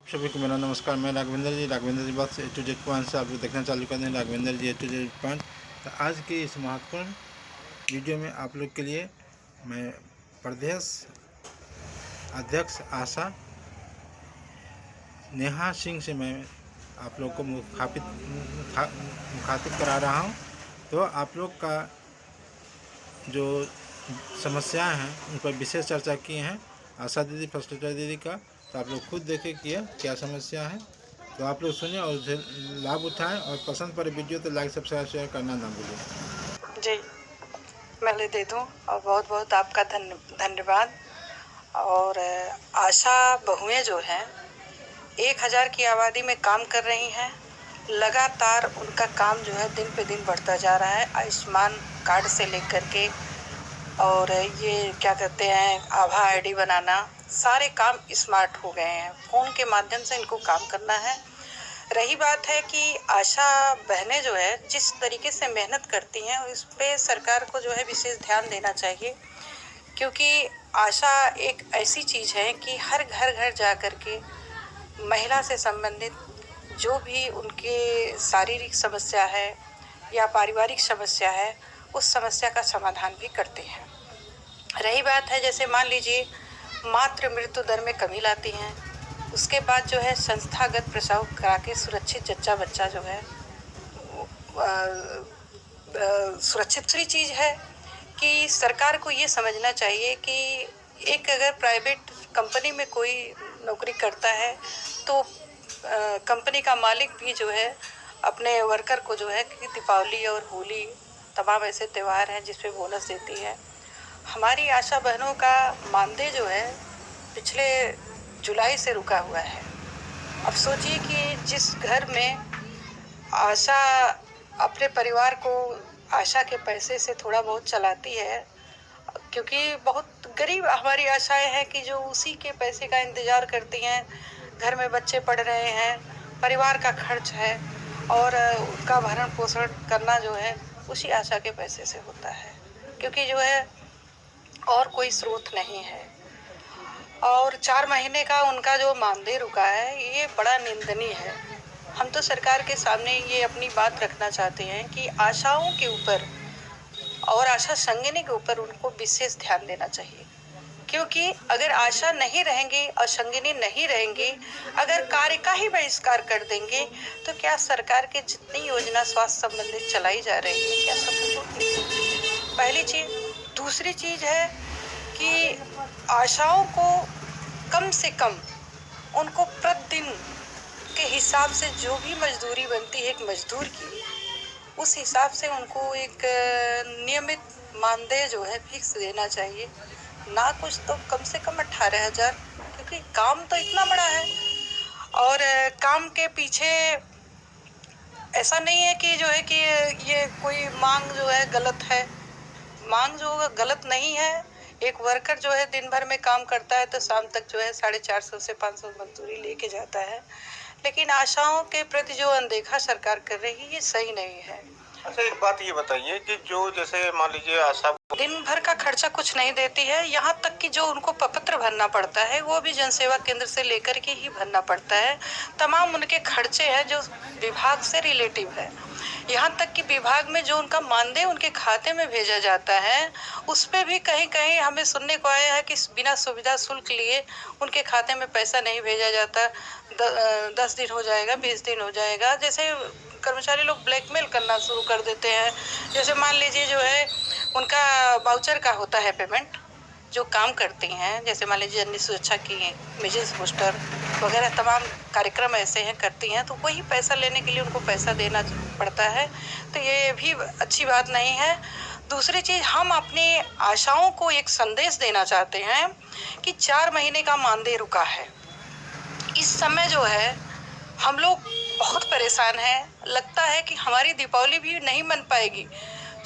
सभी को मेरा नमस्कार। मैं राघवेंद्र जी बात से A to Z से आप लोग देखना चालू कर दें। राघवेंद्र जी A to Z। तो आज की इस महत्वपूर्ण वीडियो में आप लोग के लिए मैं प्रदेश अध्यक्ष आशा नेहा सिंह से मैं आप लोग को मुखातिब करा रहा हूं। तो आप लोग का जो समस्याएं हैं उन पर विशेष चर्चा की हैं आशा दीदी, फर्स्टेटर दीदी का। तो आप लोग खुद देखें कि क्या समस्या है, तो आप लोग सुनिए और उसे लाभ उठाएं। और पसंद पड़े वीडियो तो लाइक सब्सक्राइब शेयर करना ना भूलें। जी, मैं ले दे दूँ और बहुत बहुत आपका धन्यवाद। और आशा बहुएं जो हैं 1000 की आबादी में काम कर रही हैं। लगातार उनका काम जो है दिन पे दिन बढ़ता जा रहा है। आयुष्मान कार्ड से लेकर के और ये क्या कहते हैं आभा आईडी बनाना, सारे काम स्मार्ट हो गए हैं। फ़ोन के माध्यम से इनको काम करना है। रही बात है कि आशा बहनें जो है जिस तरीके से मेहनत करती हैं इस पे सरकार को जो है विशेष ध्यान देना चाहिए, क्योंकि आशा एक ऐसी चीज़ है कि हर घर घर जा कर के महिला से संबंधित जो भी उनके शारीरिक समस्या है या पारिवारिक समस्या है उस समस्या का समाधान भी करते हैं। रही बात है जैसे मान लीजिए मातृ मृत्यु दर में कमी लाती हैं, उसके बाद जो है संस्थागत प्रसव करा के सुरक्षित जच्चा बच्चा जो है सुरक्षित। दूसरी चीज़ है कि सरकार को ये समझना चाहिए कि एक अगर प्राइवेट कंपनी में कोई नौकरी करता है तो कंपनी का मालिक भी जो है अपने वर्कर को जो है कि दीपावली और होली तमाम ऐसे त्यौहार हैं जिस पे बोनस देती है। हमारी आशा बहनों का मानदेय जो है पिछले जुलाई से रुका हुआ है। अब सोचिए कि जिस घर में आशा अपने परिवार को आशा के पैसे से थोड़ा बहुत चलाती है, क्योंकि बहुत गरीब हमारी आशाएं हैं कि जो उसी के पैसे का इंतज़ार करती हैं। घर में बच्चे पढ़ रहे हैं, परिवार का खर्च है और उनका भरण पोषण करना जो है उसी आशा के पैसे से होता है, क्योंकि जो है और कोई स्रोत नहीं है। और 4 महीने का उनका जो मानदेय रुका है ये बड़ा निंदनीय है। हम तो सरकार के सामने ये अपनी बात रखना चाहते हैं कि आशाओं के ऊपर और आशा संगिनी के ऊपर उनको विशेष ध्यान देना चाहिए, क्योंकि अगर आशा नहीं रहेंगी और संगिनी नहीं रहेंगी, अगर कार्य का ही बहिष्कार कर देंगे तो क्या सरकार की जितनी योजना स्वास्थ्य संबंधित चलाई जा रही है क्या सफल होगी? पहली चीज। दूसरी चीज है कि आशाओं को कम से कम उनको प्रतिदिन के हिसाब से जो भी मजदूरी बनती है एक मजदूर की, उस हिसाब से उनको एक नियमित मानदेय जो है फिक्स देना चाहिए। ना कुछ तो कम से कम 18,000, क्योंकि काम तो इतना बड़ा है। और काम के पीछे ऐसा नहीं है कि जो है कि ये कोई मांग जो है गलत है। मांग जो गलत नहीं है। एक वर्कर जो है दिन भर में काम करता है तो शाम तक जो है 450 से 500 मजदूरी लेके जाता है, लेकिन आशाओं के प्रति जो अनदेखा सरकार कर रही है ये सही नहीं है। अच्छा, एक बात ये बताइए कि जो जैसे मान लीजिए आशा दिन भर का खर्चा कुछ नहीं देती है, यहाँ तक कि जो उनको प्रपत्र भरना पड़ता है वो भी जनसेवा केंद्र से लेकर के ही भरना पड़ता है। तमाम उनके खर्चे हैं जो विभाग से रिलेटिव है। यहाँ तक कि विभाग में जो उनका मानदेय उनके खाते में भेजा जाता है उस पे भी कहीं कहीं हमें सुनने को आया है कि बिना सुविधा शुल्क लिए उनके खाते में पैसा नहीं भेजा जाता। 10 दिन हो जाएगा, 20 दिन हो जाएगा, जैसे कर्मचारी लोग ब्लैकमेल करना शुरू कर देते हैं। जैसे मान लीजिए जो है उनका वाउचर का होता है पेमेंट, जो काम करती हैं, जैसे मान लीजिए जननी सुरक्षा की मिजेस बूस्टर वगैरह तमाम कार्यक्रम ऐसे हैं करती हैं, तो वही पैसा लेने के लिए उनको पैसा देना पड़ता है। तो ये भी अच्छी बात नहीं है। दूसरी चीज़, हम अपनी आशाओं को एक संदेश देना चाहते हैं कि 4 महीने का मानदेय रुका है। इस समय जो है हम लोग बहुत परेशान हैं। लगता है कि हमारी दीपावली भी नहीं मन पाएगी।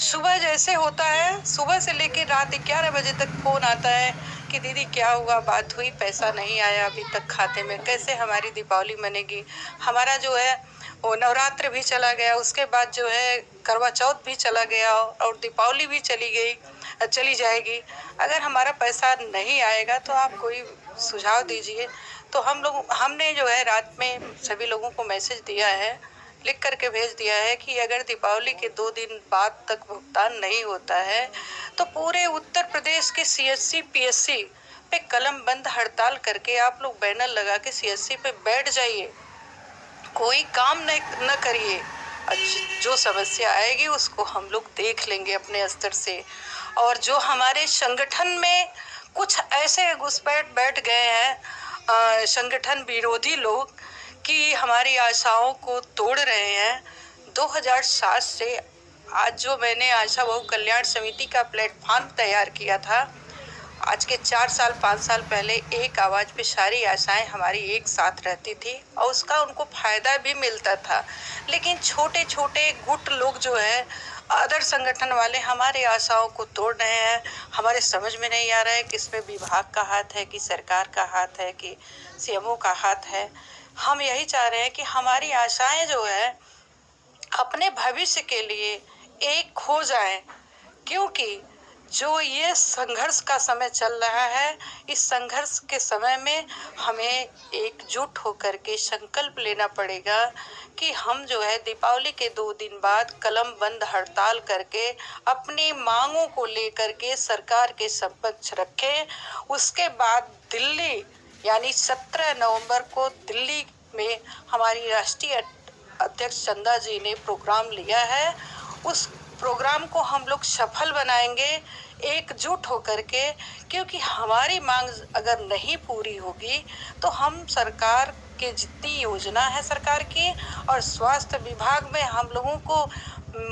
सुबह जैसे होता है, सुबह से लेकर रात 11 बजे तक फ़ोन आता है कि दीदी क्या हुआ, बात हुई, पैसा नहीं आया अभी तक खाते में, कैसे हमारी दीपावली मनेगी। हमारा जो है वो नवरात्र भी चला गया, उसके बाद जो है करवा चौथ भी चला गया और दीपावली भी चली जाएगी। अगर हमारा पैसा नहीं आएगा तो आप कोई सुझाव दीजिए। तो हमने जो है रात में सभी लोगों को मैसेज दिया है, लिख करके भेज दिया है कि अगर दीपावली के 2 दिन बाद तक भुगतान नहीं होता है तो पूरे उत्तर प्रदेश के सीएससी पीएससी पे कलम बंद हड़ताल करके आप लोग बैनर लगा के सीएससी पे बैठ जाइए, कोई काम न करिए। जो समस्या आएगी उसको हम लोग देख लेंगे अपने स्तर से। और जो हमारे संगठन में कुछ ऐसे घुसपैठ बैठ गए हैं संगठन विरोधी लोग कि हमारी आशाओं को तोड़ रहे हैं। 2007 से आज जो मैंने आशा बहु कल्याण समिति का प्लेटफॉर्म तैयार किया था, आज के 4 साल 5 साल पहले एक आवाज़ पे सारी आशाएं हमारी एक साथ रहती थी और उसका उनको फायदा भी मिलता था। लेकिन छोटे छोटे गुट लोग जो है अदर संगठन वाले हमारे आशाओं को तोड़ रहे हैं। हमारे समझ में नहीं आ रहा है कि इसमें विभाग का हाथ है कि सरकार का हाथ है कि सीएमओ का हाथ है। हम यही चाह रहे हैं कि हमारी आशाएं जो है अपने भविष्य के लिए एक हो जाएं, क्योंकि जो ये संघर्ष का समय चल रहा है, इस संघर्ष के समय में हमें एकजुट होकर के संकल्प लेना पड़ेगा कि हम जो है दीपावली के 2 दिन बाद कलम बंद हड़ताल करके अपनी मांगों को लेकर के सरकार के समक्ष रखें। उसके बाद दिल्ली यानी 17 नवंबर को दिल्ली में हमारी राष्ट्रीय अध्यक्ष चंदा जी ने प्रोग्राम लिया है, उस प्रोग्राम को हम लोग सफल बनाएंगे एकजुट होकर के, क्योंकि हमारी मांग अगर नहीं पूरी होगी तो हम सरकार के जितनी योजना है सरकार की और स्वास्थ्य विभाग में हम लोगों को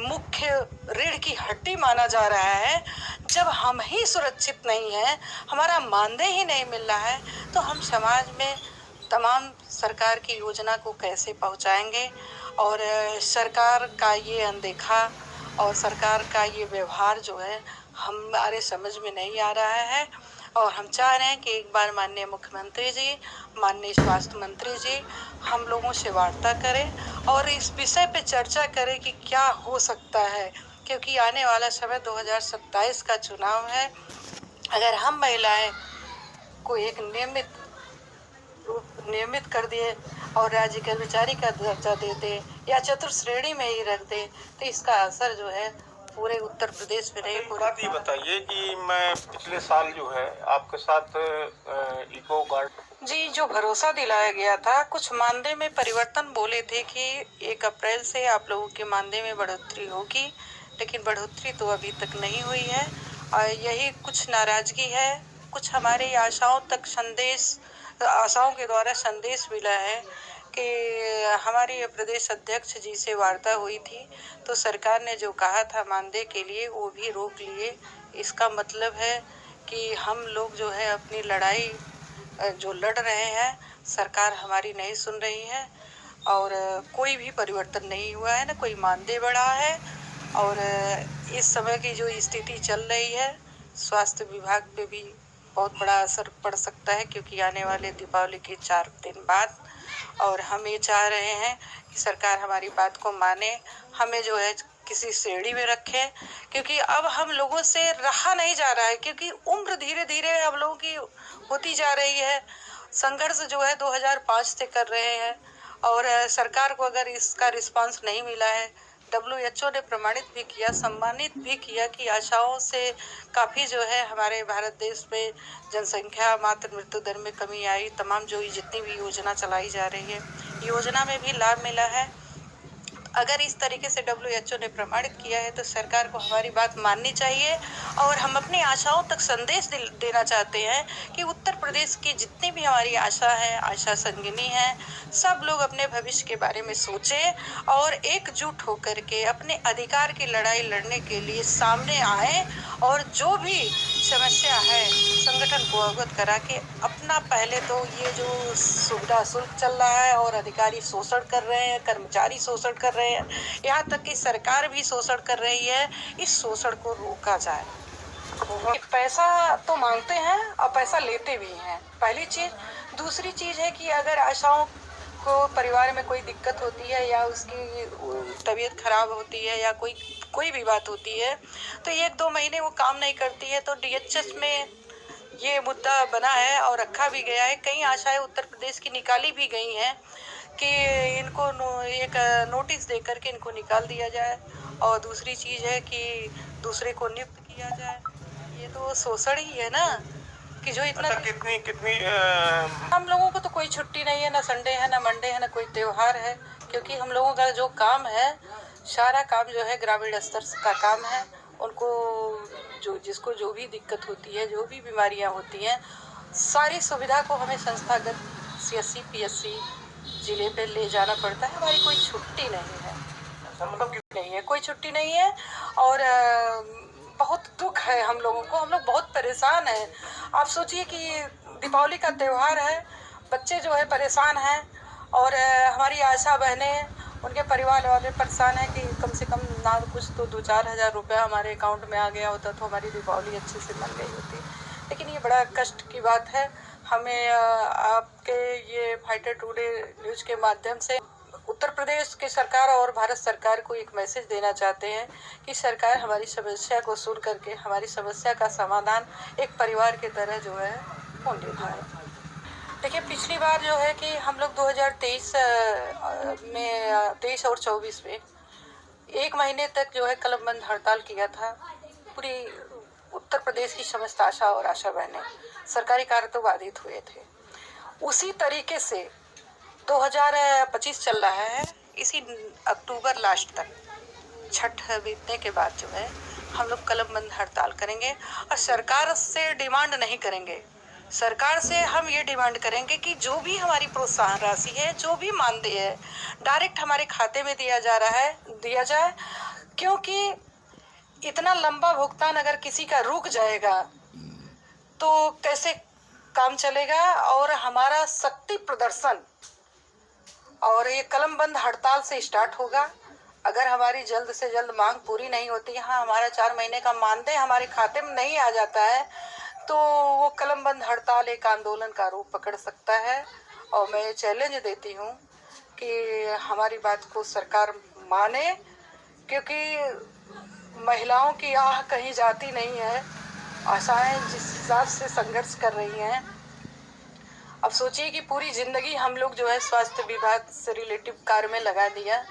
मुख्य रीढ़ की हड्डी माना जा रहा है। जब हम ही सुरक्षित नहीं हैं, हमारा मानदेय ही नहीं मिल रहा है, तो हम समाज में तमाम सरकार की योजना को कैसे पहुंचाएंगे। और सरकार का ये अनदेखा और सरकार का ये व्यवहार जो है हमारे समझ में नहीं आ रहा है। और हम चाह रहे हैं कि एक बार माननीय मुख्यमंत्री जी, माननीय स्वास्थ्य मंत्री जी हम लोगों से वार्ता करें और इस विषय पे चर्चा करें कि क्या हो सकता है, क्योंकि आने वाला समय 2027 का चुनाव है। अगर हम महिलाएं को एक नियमित कर दिए और राज्य कर्मचारी का दर्जा दे दे या चतुर्थ श्रेणी में ही रख दे तो इसका असर जो है पूरे उत्तर प्रदेश में नहीं। एक बात ये बताइए कि मैं पिछले साल जो है आपके साथ इको गार्ड जी जो भरोसा दिलाया गया था, कुछ मानदेय में परिवर्तन बोले थे कि 1 अप्रैल से आप लोगों के मानदेय में बढ़ोतरी होगी, लेकिन बढ़ोतरी तो अभी तक नहीं हुई है। और यही कुछ नाराजगी है। कुछ हमारी आशाओं के द्वारा संदेश मिला है कि हमारी प्रदेश अध्यक्ष जी से वार्ता हुई थी तो सरकार ने जो कहा था मानदेय के लिए वो भी रोक लिए। इसका मतलब है कि हम लोग जो है अपनी लड़ाई जो लड़ रहे हैं, सरकार हमारी नहीं सुन रही है और कोई भी परिवर्तन नहीं हुआ है, ना कोई मानदेय बढ़ा है। और इस समय की जो स्थिति चल रही है, स्वास्थ्य विभाग पे भी बहुत बड़ा असर पड़ सकता है, क्योंकि आने वाले दीपावली के 4 दिन बाद। और हम ये चाह रहे हैं कि सरकार हमारी बात को माने, हमें जो है किसी श्रेणी में रखे, क्योंकि अब हम लोगों से रहा नहीं जा रहा है, क्योंकि उम्र धीरे धीरे हम लोगों की होती जा रही है। संघर्ष जो है 2005 से कर रहे हैं और सरकार को अगर इसका रिस्पांस नहीं मिला है, WHO ने प्रमाणित भी किया, सम्मानित भी किया कि आशाओं से काफ़ी जो है हमारे भारत देश में जनसंख्या मातृ मृत्यु दर में कमी आई। तमाम जो जितनी भी योजना चलाई जा रही है, योजना में भी लाभ मिला है। अगर इस तरीके से WHO ने प्रमाणित किया है तो सरकार को हमारी बात माननी चाहिए। और हम अपनी आशाओं तक संदेश देना चाहते हैं कि उत्तर प्रदेश की जितनी भी हमारी आशा है, आशा संगिनी है, सब लोग अपने भविष्य के बारे में सोचें और एकजुट होकर के अपने अधिकार की लड़ाई लड़ने के लिए सामने आए और जो भी समस्या है संगठन को अवगत करा के अपना, पहले तो ये जो सुविधा शुल्क चल रहा है और अधिकारी शोषण कर रहे हैं, कर्मचारी शोषण कर रहे हैं, यहाँ तक कि सरकार भी शोषण कर रही है, इस शोषण को रोका जाए। पैसा तो मांगते हैं और पैसा लेते भी हैं, पहली चीज़। दूसरी चीज़ है कि अगर आशाओं को परिवार में कोई दिक्कत होती है या उसकी तबीयत खराब होती है या कोई भी बात होती है तो 1-2 महीने वो काम नहीं करती है तो DHS में ये मुद्दा बना है और रखा भी गया है। कई आशाएं उत्तर प्रदेश की निकाली भी गई हैं कि इनको एक नोटिस दे करके इनको निकाल दिया जाए, और दूसरी चीज़ है कि दूसरे को नियुक्त किया जाए। ये तो शोषण ही है ना, कि जो इतना अच्छा, कितनी कितनी हम लोगों को तो कोई छुट्टी नहीं है, ना संडे है, ना मंडे है, ना कोई त्योहार है, क्योंकि हम लोगों का जो काम है, सारा काम जो है ग्रामीण स्तर का काम है। उनको जो जिसको जो भी दिक्कत होती है, जो भी बीमारियां होती हैं, सारी सुविधा को हमें संस्थागत CSC PSC जिले पे ले जाना पड़ता है। हमारी कोई छुट्टी नहीं है, मतलब नहीं है, कोई छुट्टी नहीं है। और बहुत दुख है हम लोगों को, हम लोग बहुत परेशान हैं। आप सोचिए कि दीपावली का त्यौहार है, बच्चे जो है परेशान हैं, और हमारी आशा बहनें, उनके परिवार वाले परेशान हैं कि कम से कम ना कुछ तो 2-4 हज़ार रुपया हमारे अकाउंट में आ गया होता तो हमारी दीपावली अच्छे से मन गई होती। लेकिन ये बड़ा कष्ट की बात है। हमें आपके ये फाइटर टुडे न्यूज़ के माध्यम से उत्तर प्रदेश की सरकार और भारत सरकार को एक मैसेज देना चाहते हैं कि सरकार हमारी समस्या को सुन करके हमारी समस्या का समाधान एक परिवार की तरह जो है वो निभाए। देखिए, पिछली बार जो है कि हम लोग 2023 में 23 और 24 में 1 महीने तक जो है कलमबंद हड़ताल किया था। पूरी उत्तर प्रदेश की समस्त आशा और आशा बहनें सरकारी कार्य तो बाधित हुए थे। उसी तरीके से 2025 चल रहा है, इसी अक्टूबर लास्ट तक, छठ बीतने के बाद जो है हम लोग कलमबंद हड़ताल करेंगे। और सरकार से डिमांड नहीं करेंगे, सरकार से हम ये डिमांड करेंगे कि जो भी हमारी प्रोत्साहन राशि है, जो भी मानदेय है, डायरेक्ट हमारे खाते में दिया जाए। क्योंकि इतना लंबा भुगतान अगर किसी का रुक जाएगा तो कैसे काम चलेगा। और हमारा शक्ति प्रदर्शन और ये कलमबंद हड़ताल से स्टार्ट होगा। अगर हमारी जल्द से जल्द मांग पूरी नहीं होती, हाँ, हमारा 4 महीने का मानदेय हमारे खाते में नहीं आ जाता है, तो वो कलमबंद हड़ताल एक आंदोलन का रूप पकड़ सकता है। और मैं चैलेंज देती हूँ कि हमारी बात को सरकार माने, क्योंकि महिलाओं की आह कहीं जाती नहीं है। आशाएं जिस हिसाब से संघर्ष कर रही हैं, अब सोचिए कि पूरी ज़िंदगी हम लोग जो है स्वास्थ्य विभाग से रिलेटिव कार्य में लगा दिया,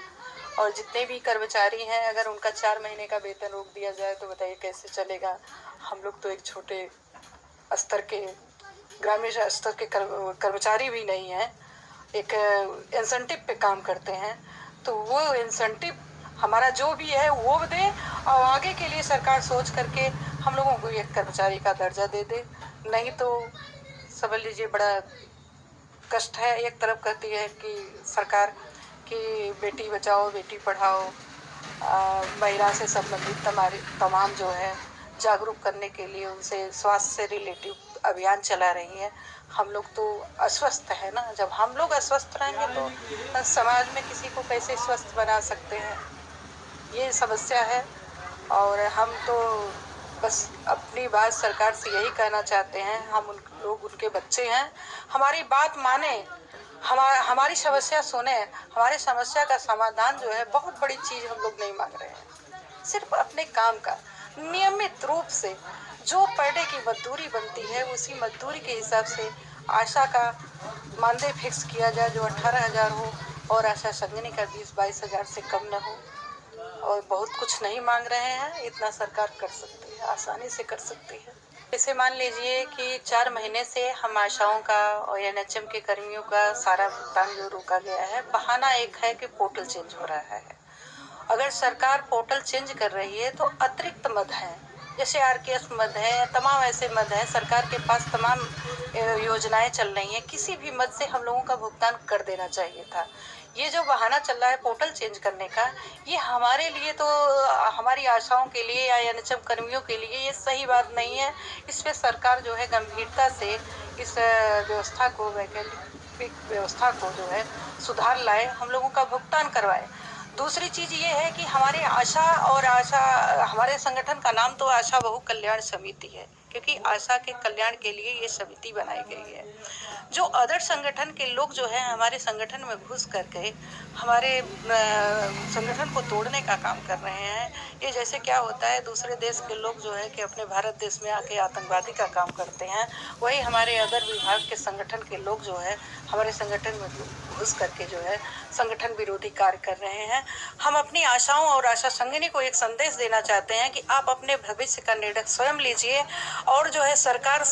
और जितने भी कर्मचारी हैं अगर उनका 4 महीने का वेतन रोक दिया जाए तो बताइए कैसे चलेगा। हम लोग तो एक छोटे स्तर के ग्रामीण स्तर के कर्मचारी भी नहीं हैं, एक इंसेंटिव पे काम करते हैं, तो वो इंसेंटिव हमारा जो भी है वो दे, और आगे के लिए सरकार सोच करके हम लोगों को एक कर्मचारी का दर्जा दे दे। नहीं तो समझ लीजिए बड़ा कष्ट है। एक तरफ कहती है कि सरकार कि बेटी बचाओ बेटी पढ़ाओ, महिला से संबंधित तमाम जो है जागरूक करने के लिए उनसे स्वास्थ्य से रिलेटिव अभियान चला रही है। हम लोग तो अस्वस्थ है ना, जब हम लोग अस्वस्थ रहेंगे तो समाज में किसी को कैसे स्वस्थ बना सकते हैं, ये समस्या है। और हम तो बस अपनी बात सरकार से यही कहना चाहते हैं, हम लोग उनके बच्चे हैं, हमारी बात माने, हमारी समस्या सुने। हमारी समस्या का समाधान जो है बहुत बड़ी चीज़ हम लोग नहीं मांग रहे हैं, सिर्फ अपने काम का नियमित रूप से जो पर डे की मजदूरी बनती है उसी मजदूरी के हिसाब से आशा का मानदेय फिक्स किया जाए जो 18,000 हो, और आशा संगिनी का 20-22 हज़ार से कम न हो। और बहुत कुछ नहीं मांग रहे हैं, इतना सरकार कर सकती है, आसानी से कर सकती है। जैसे मान लीजिए कि 4 महीने से हम आशाओं का और NHM के कर्मियों का सारा भुगतान जो रोका गया है, बहाना एक है कि पोर्टल चेंज हो रहा है। अगर सरकार पोर्टल चेंज कर रही है तो अतिरिक्त मद हैं, जैसे RKS मद है, तमाम ऐसे मद हैं, सरकार के पास तमाम योजनाएं चल रही हैं, किसी भी मद से हम लोगों का भुगतान कर देना चाहिए था। ये जो बहाना चल रहा है पोर्टल चेंज करने का, ये हमारे लिए तो हमारी आशाओं के लिए या NHM कर्मियों के लिए ये सही बात नहीं है। इस पर सरकार जो है गंभीरता से इस व्यवस्था को, वैकल्पिक व्यवस्था को जो है सुधार लाए, हम लोगों का भुगतान करवाए। दूसरी चीज़ ये है कि हमारे आशा और हमारे संगठन का नाम तो आशा बहु कल्याण समिति है। क्योंकि आशा के कल्याण के लिए ये समिति बनाई गई है। जो अदर संगठन के लोग जो है हमारे संगठन में घुस करके हमारे संगठन को तोड़ने का काम कर रहे हैं। ये जैसे क्या होता है, दूसरे देश के लोग जो है कि अपने भारत देश में आके आतंकवादी का काम करते हैं, वही हमारे अदर विभाग के संगठन के लोग जो है हमारे संगठन में घुस करके जो है संगठन विरोधी कार्य कर रहे हैं। हम अपनी आशाओं और आशा संगिनी को एक संदेश देना चाहते हैं कि आप अपने भविष्य का निर्णय स्वयं लीजिए और जो है सरकार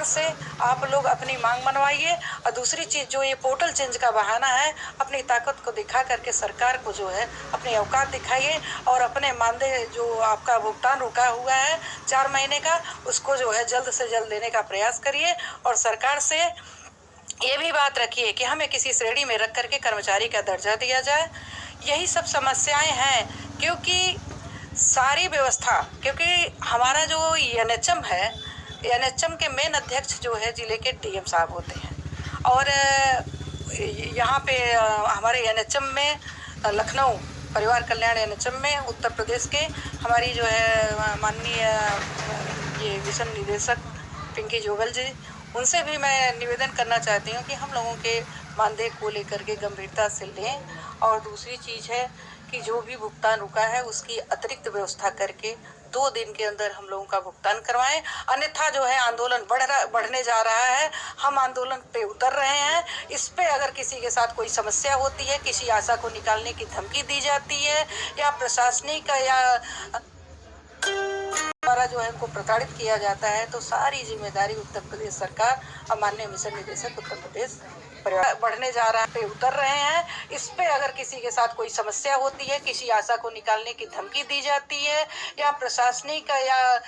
से आप लोग अपनी मांग मनवाइए। और दूसरी चीज़, जो ये पोर्टल चेंज का बहाना है, अपनी ताकत को दिखा करके सरकार को जो है अपनी औकात दिखाइए और अपने मानदेय जो आपका भुगतान रुका हुआ है 4 महीने का, उसको जो है जल्द से जल्द देने का प्रयास करिए। और सरकार से ये भी बात रखिए कि हमें किसी श्रेणी में रख करके कर्मचारी का दर्जा दिया जाए। यही सब समस्याएं हैं, क्योंकि सारी व्यवस्था, क्योंकि हमारा जो एनएचएम है, एनएचएम के मेन अध्यक्ष जो है जिले के डीएम साहब होते हैं। और यहाँ पे हमारे एनएचएम में लखनऊ परिवार कल्याण एनएचएम में उत्तर प्रदेश के हमारी जो है माननीय ये मिशन निदेशक पिंकी जोगल जी, उनसे भी मैं निवेदन करना चाहती हूँ कि हम लोगों के मानदेय को लेकर के गंभीरता से लें। और दूसरी चीज़ है कि जो भी भुगतान रुका है उसकी अतिरिक्त व्यवस्था करके 2 दिन के अंदर हम लोगों का भुगतान करवाएं। अन्यथा जो है आंदोलन बढ़ने जा रहा है। हम आंदोलन पे उतर रहे हैं। इस पे अगर किसी के साथ कोई समस्या होती है, किसी आशा को निकालने की धमकी दी जाती है या प्रशासनिक या द्वारा जो है उनको प्रताड़ित किया जाता है, तो सारी जिम्मेदारी उत्तर प्रदेश सरकार और माननीय मिशन निदेशक उत्तर प्रदेश परिवार बढ़ने जा रहा है पे उतर रहे हैं। इस पे अगर किसी के साथ कोई समस्या होती है, किसी आशा को निकालने की धमकी दी जाती है या प्रशासनिक या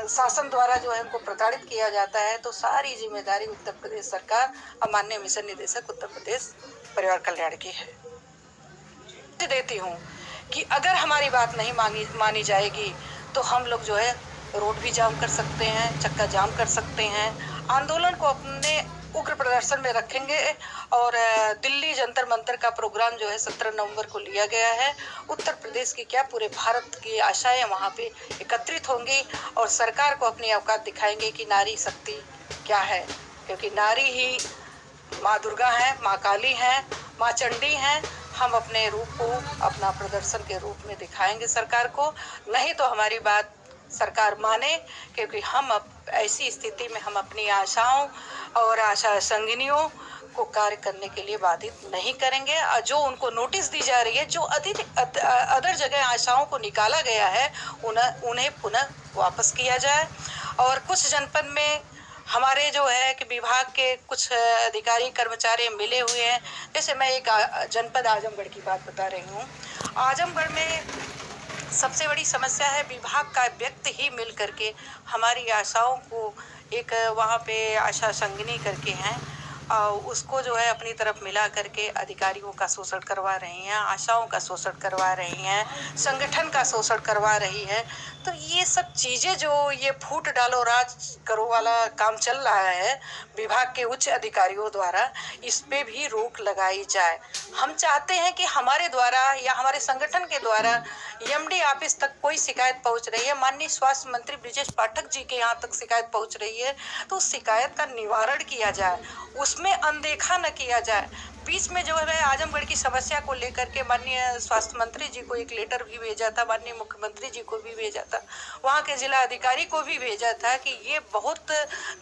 शासन द्वारा जो है उनको प्रताड़ित किया जाता है, तो सारी जिम्मेदारी उत्तर प्रदेश सरकार और माननीय मिशन निदेशक उत्तर प्रदेश परिवार कल्याण की है। देती हूँ कि अगर हमारी बात नहीं मानी जाएगी तो हम लोग जो है रोड भी जाम कर सकते हैं, चक्का जाम कर सकते हैं, आंदोलन को अपने उग्र प्रदर्शन में रखेंगे। और दिल्ली जंतर मंतर का प्रोग्राम जो है 17 नवंबर को लिया गया है। उत्तर प्रदेश की क्या पूरे भारत की आशाएं वहाँ पे एकत्रित होंगी और सरकार को अपनी औकात दिखाएंगे कि नारी शक्ति क्या है, क्योंकि नारी ही माँ दुर्गा है, माँ काली है, माँ चंडी हैं। हम अपने रूप को अपना प्रदर्शन के रूप में दिखाएंगे सरकार को, नहीं तो हमारी बात सरकार माने, क्योंकि हम अब ऐसी स्थिति में हम अपनी आशाओं और आशा संगिनियों को कार्य करने के लिए बाधित नहीं करेंगे। और जो उनको नोटिस दी जा रही है, जो अदर जगह आशाओं को निकाला गया है, उन्हें पुनः वापस किया जाए। और कुछ जनपद में हमारे जो है कि विभाग के कुछ अधिकारी कर्मचारी मिले हुए हैं। जैसे मैं एक जनपद आजमगढ़ की बात बता रही हूँ। आजमगढ़ में सबसे बड़ी समस्या है, विभाग का व्यक्ति ही मिल करके हमारी आशाओं को एक वहाँ पे आशा संगिनी करके हैं, उसको जो है अपनी तरफ मिला करके अधिकारियों का शोषण करवा रही हैं, आशाओं का शोषण करवा रही हैं, संगठन का शोषण करवा रही है। तो ये सब चीज़ें जो ये फूट डालो राज करो वाला काम चल रहा है विभाग के उच्च अधिकारियों द्वारा, इस पे भी रोक लगाई जाए। हम चाहते हैं कि हमारे द्वारा या हमारे संगठन के द्वारा एमडी ऑफिस तक कोई शिकायत पहुंच रही है, माननीय स्वास्थ्य मंत्री ब्रिजेश पाठक जी के यहाँ तक शिकायत पहुंच रही है, तो उस शिकायत का निवारण किया जाए, उसमें अनदेखा न किया जाए। बीच में जो है आजमगढ़ की समस्या को लेकर के माननीय स्वास्थ्य मंत्री जी को एक लेटर भी भेजा था, माननीय मुख्यमंत्री जी को भी भेजा था, वहाँ के जिला अधिकारी को भी भेजा था कि ये बहुत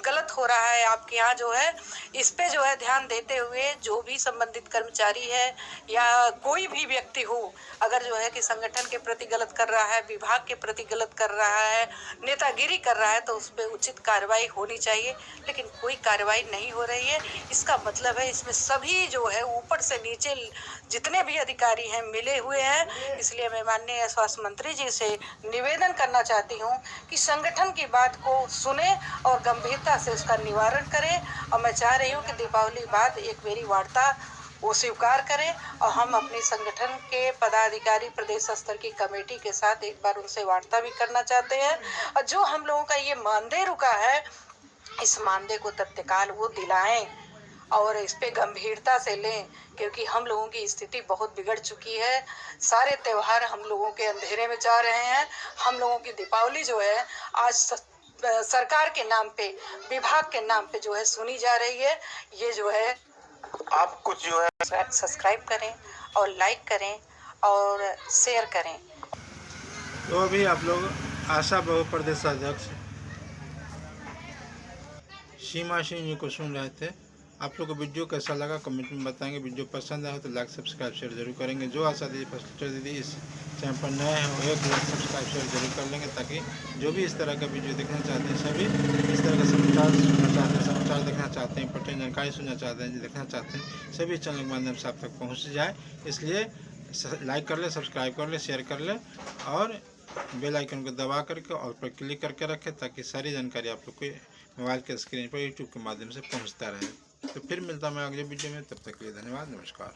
गलत हो रहा है आपके यहाँ जो है, इस पे जो है ध्यान देते हुए जो भी संबंधित कर्मचारी है या कोई भी व्यक्ति हो, अगर जो है कि संगठन के प्रति गलत कर रहा है, विभाग के प्रति गलत कर रहा है, नेतागिरी कर रहा है, तो उस पर उचित कार्रवाई होनी चाहिए। लेकिन कोई कार्रवाई नहीं हो रही है। इसका मतलब है इसमें सभी जो है ऊपर से नीचे जितने भी अधिकारी हैं मिले हुए हैं। इसलिए मैं माननीय स्वास्थ्य मंत्री जी से निवेदन करना चाहती हूँ कि संगठन की बात को सुने और गंभीरता से उसका निवारण करें। और मैं चाह रही हूँ कि दीपावली बाद एक मेरी वार्ता वो स्वीकार करें और हम अपने संगठन के पदाधिकारी प्रदेश स्तर की कमेटी के साथ एक बार उनसे वार्ता भी करना चाहते हैं। और जो हम लोगों का ये मानदेय रुका है, इस मानदेय को तत्काल वो दिलाएं और इस पे गंभीरता से लें, क्योंकि हम लोगों की स्थिति बहुत बिगड़ चुकी है। सारे त्यौहार हम लोगों के अंधेरे में जा रहे हैं। हम लोगों की दीपावली जो है आज सरकार के नाम पे, विभाग के नाम पे जो है सुनी जा रही है। ये जो है आप कुछ जो है सब्सक्राइब करें और लाइक करें और शेयर करें। तो अभी आप लोग आशा बहु प्रदेशाध्यक्ष सीमा सिंह जी को सुन रहे थे। आप लोग को वीडियो कैसा लगा कमेंट में बताएंगे। वीडियो पसंद आए तो लाइक सब्सक्राइब शेयर जरूर करेंगे। जो आशा दीदी फैसिलिटेटर दीदी इस चैनल पर नए हैं वो एक लाइक सब्सक्राइब शेयर जरूर कर लेंगे, ताकि जो भी इस तरह का वीडियो देखना चाहते हैं, सभी इस तरह का समाचार सुनना चाहते हैं, समाचार देखना चाहते हैं, इंपॉर्टेंट जानकारी सुनना चाहते हैं, देखना चाहते हैं, सभी चैनल के माध्यम से आप तक पहुँच जाए। इसलिए लाइक कर ले, सब्सक्राइब कर ले, शेयर कर ले और बेल आइकन को दबा करके और पर क्लिक करके रखें, ताकि सारी जानकारी आप लोग को मोबाइल के स्क्रीन पर यूट्यूब के माध्यम से पहुंचता रहे। तो फिर मिलता हूं मैं अगले वीडियो में, तब तक के लिए धन्यवाद, नमस्कार।